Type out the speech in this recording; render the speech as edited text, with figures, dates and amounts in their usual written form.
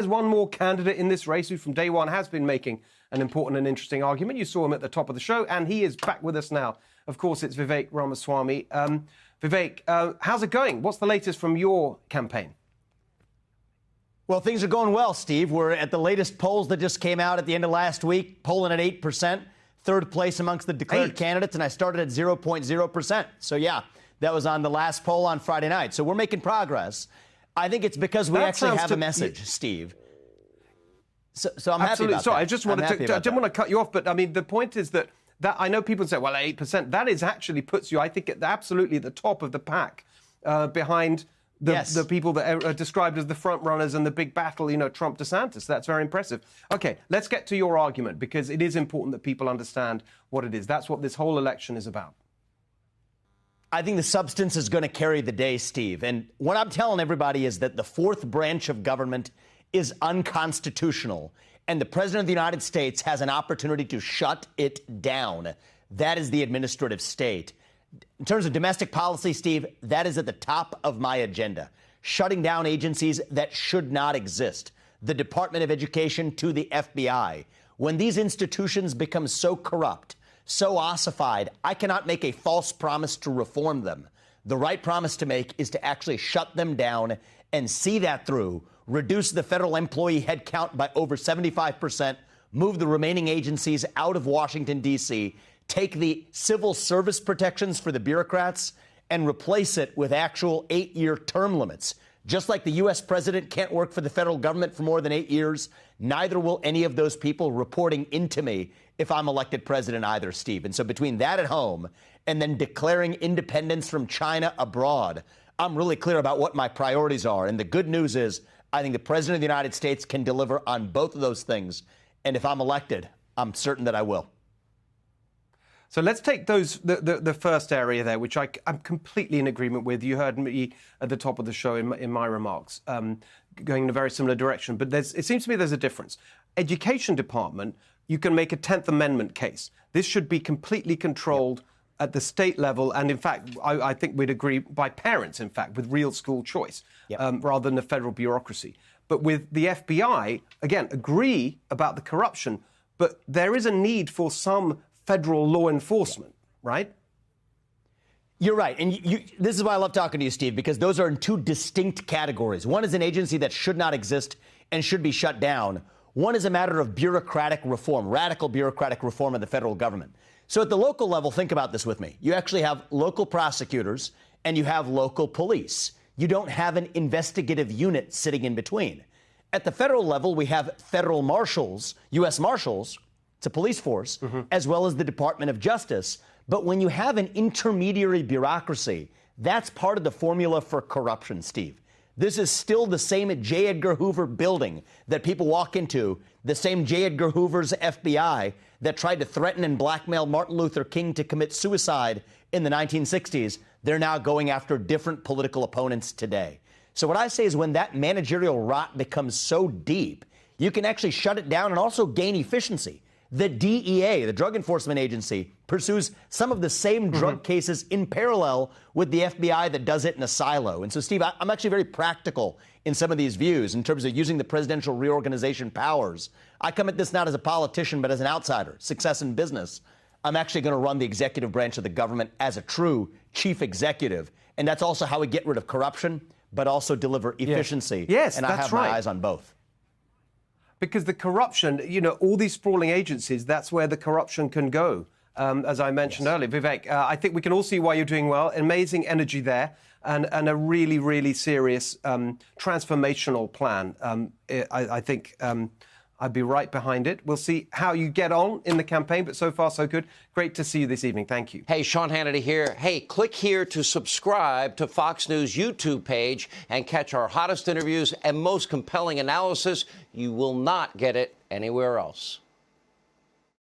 There's one more candidate in this race who from day one has been making an important and interesting argument. You saw him at the top of the show, and he is back with us now. Of course, it's Vivek Ramaswamy. Vivek, how's it going? What's the latest from your campaign? Well, things are going well, Steve. We're at the latest polls that just came out at the end of last week, polling at 8%, third place amongst the declared candidates, and I started at 0.0%. So, yeah, that was on the last poll on Friday night. So we're making progress. I think it's because we actually have a message, Steve. So I'm happy about Sorry, that. I just wanted to, I didn't want to cut you off, but I mean, the point is that I know people say, well, 8%, that is actually puts you, I think, absolutely at the top of the pack behind the people that are described as the front runners and the big battle, you know, Trump DeSantis. That's very impressive. OK, let's get to your argument, because it is important that people understand what it is. That's what this whole election is about. I think the substance is going to carry the day, Steve. And what I'm telling everybody is that the fourth branch of government is unconstitutional, and the President of the United States has an opportunity to shut it down. That is the administrative state. In terms of domestic policy, Steve, that is at the top of my agenda. Shutting down agencies that should not exist. The Department of Education to the FBI. When these institutions become so corrupt, so ossified, I cannot make a false promise to reform them. The right promise to make is to actually shut them down and see that through, reduce the federal employee headcount by over 75%, move the remaining agencies out of Washington, D.C., take the civil service protections for the bureaucrats, and replace it with actual 8-year term limits. Just like the U.S. president can't work for the federal government for more than 8 years, neither will any of those people reporting into me if I'm elected president either, Steve. And so between that at home and then declaring independence from China abroad, I'm really clear about what my priorities are. And the good news is I think the president of the United States can deliver on both of those things. And if I'm elected, I'm certain that I will. So let's take the first area there, which I'm completely in agreement with. You heard me at the top of the show in my remarks, going in a very similar direction. But it seems to me there's a difference. Education department, you can make a 10th Amendment case. This should be completely controlled at the state level. And in fact, I think we'd agree by parents, in fact, with real school choice, rather than the federal bureaucracy. But with the FBI, again, agree about the corruption. But there is a need for some federal law enforcement, right? You're right. And this is why I love talking to you, Steve, because those are in two distinct categories. One is an agency that should not exist and should be shut down. One is a matter of bureaucratic reform, radical bureaucratic reform of the federal government. So at the local level, think about this with me. You actually have local prosecutors and you have local police. You don't have an investigative unit sitting in between. At the federal level, we have federal marshals, U.S. Marshals, it's a police force, as well as the Department of Justice. But when you have an intermediary bureaucracy, that's part of the formula for corruption, Steve. This is still the same J. Edgar Hoover building that people walk into, the same J. Edgar Hoover's FBI that tried to threaten and blackmail Martin Luther King to commit suicide in the 1960s. They're now going after different political opponents today. So what I say is when that managerial rot becomes so deep, you can actually shut it down and also gain efficiency. The DEA, the Drug Enforcement Agency, pursues some of the same drug cases in parallel with the FBI that does it in a silo. And so, Steve, I'm actually very practical in some of these views in terms of using the presidential reorganization powers. I come at this not as a politician, but as an outsider, success in business. I'm actually going to run the executive branch of the government as a true chief executive. And that's also how we get rid of corruption, but also deliver efficiency. Yes, and I have my eyes on both. Because the corruption, you know, all these sprawling agencies, that's where the corruption can go, as I mentioned earlier. Vivek, I think we can all see why you're doing well. Amazing energy there and a really, really serious transformational plan. I think I'd be right behind it. We'll see how you get on in the campaign, but so far, so good. Great to see you this evening. Thank you. Hey, Sean Hannity here. Hey, click here to subscribe to Fox News YouTube page and catch our hottest interviews and most compelling analysis. You will not get it anywhere else.